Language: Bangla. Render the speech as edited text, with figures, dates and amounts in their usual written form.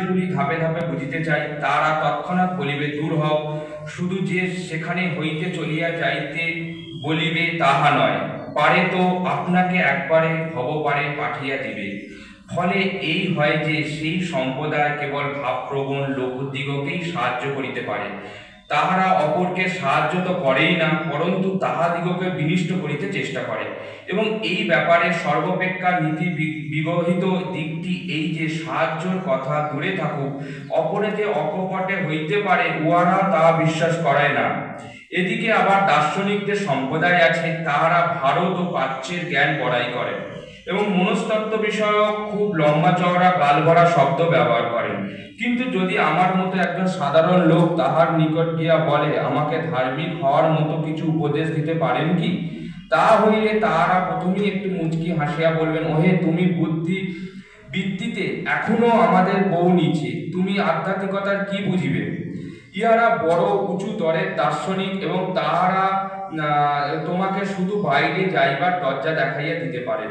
বিষয়গুলি ধাপে ধাপে বুঝিতে চাই, তারা তৎক্ষণাৎ বলিবে দূর হও, শুধু যে সেখানে হইতে চলিয়া যাইতে বলিবে তাহা নয়, পারে তো আপনাকে একবারে ভবপারে পাঠিয়া দিবে। ফলে এই হয় যে সেই সম্প্রদায় কেবল ভাবপ্রবণ লোকদিগকেই সাহায্য করিতে পারে, তাহারা অপরকে সাহায্য তো করেই না, পরন্তু তাহাদিগকে বিনিষ্ট করিতে চেষ্টা করে। এবং এই ব্যাপারে সর্বাপেক্ষা নীতি বিবহিত দিকটি এই যে সাহায্যর কথা দূরে থাকুক, অপরে যে অকপটে হইতে পারে উহারা তা বিশ্বাস করায় না। এদিকে আবার দার্শনিকদের সম্প্রদায় আছে, তাহারা ভারত ও প্রাচ্যের জ্ঞান বড়াই করে এবং মনস্তত্ত্ব বিষয়ক খুব লম্বা চওড়া গালভরা শব্দ ব্যবহার করেন। কিন্তু যদি আমার মতো একজন সাধারণ লোক তাহার নিকট গিয়া বলে, আমাকে ধার্মিক হওয়ার মতো কিছু উপদেশ দিতে পারেন কি, তা হইলে তাহারা প্রথমেই একটু মুচকি হাসিয়া বলবেন, ওহে তুমি বুদ্ধি বৃত্তিতে এখনো আমাদের বউ নিচে, তুমি আধ্যাত্মিকতার কি বুঝিবে। ইহারা বড় উঁচু দরের দার্শনিক এবং তাহারা তোমাকে শুধু বাইরে যাইবার দরজা দেখাইয়া দিতে পারেন।